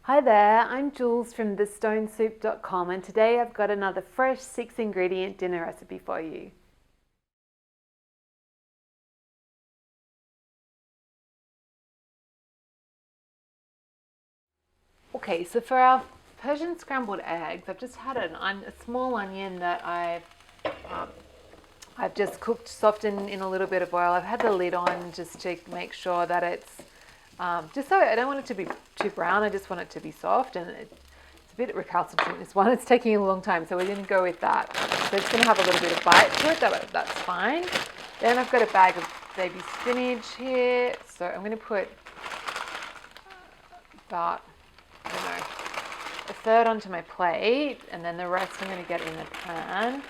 Hi there, I'm Jules from thestonesoup.com and today I've got another fresh 6-ingredient dinner recipe for you. Okay, so for our Persian scrambled eggs, I've just had a small onion that I've just cooked soft in a little bit of oil. I've had the lid on just to make sure that it's just so I don't want it to be too brown. I just want it to be soft, and it's a bit recalcitrant, this one. It's taking a long time, so we're going to go with that. So it's going to have a little bit of bite to it. That's fine. Then I've got a bag of baby spinach here, so I'm going to put about, I don't know, a third onto my plate, and then the rest I'm going to get in the pan.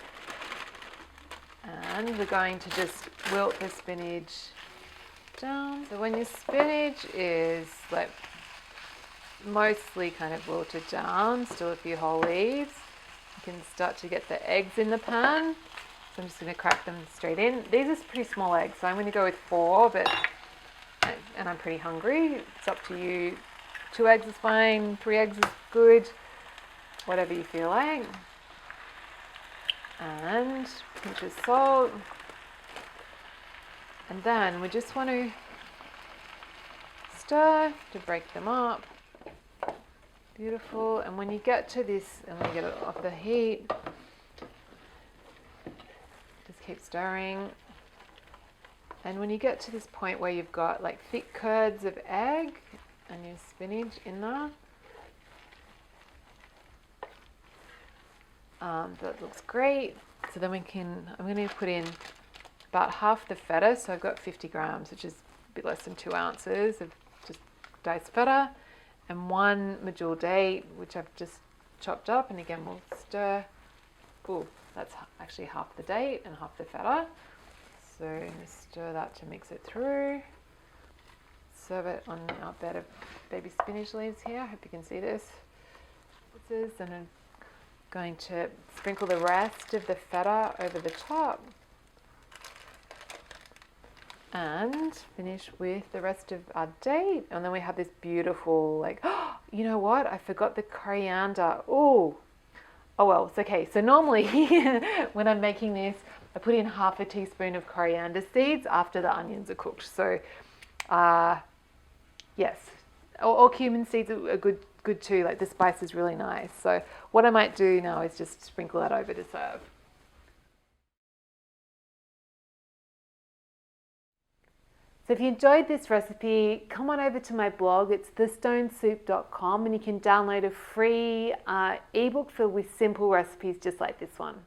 And we're going to just wilt the spinach down. So when your spinach is like mostly kind of wilted down, still a few whole leaves, you can start to get the eggs in the pan. So I'm just going to crack them straight in. These are pretty small eggs, so I'm going to go with 4, and I'm pretty hungry. It's up to you. 2 eggs is fine, 3 eggs is good, whatever you feel like. And pinch of salt. And then we just want to stir to break them up. Beautiful. And when you get to this, and we get it off the heat, just keep stirring. And when you get to this point where you've got like thick curds of egg and your spinach in there, that looks great. So then I'm going to put in about half the feta. So I've got 50 grams, which is a bit less than 2 ounces of just diced feta, and 1 medjool date, which I've just chopped up. And again, we'll stir. Oh, that's actually half the date and half the feta. So I'm going to stir that to mix it through. Serve it on our bed of baby spinach leaves here. I hope you can see this. And I'm going to sprinkle the rest of the feta over the top and finish with the rest of our date. And then we have this beautiful, like, oh, you know what? I forgot the coriander. Oh well, it's okay. So normally when I'm making this, I put in half a teaspoon of coriander seeds after the onions are cooked. So yes, or cumin seeds are good too. Like, the spice is really nice. So what I might do now is just sprinkle that over to serve. So if you enjoyed this recipe, come on over to my blog. It's thestonesoup.com, and you can download a free ebook filled with simple recipes just like this one.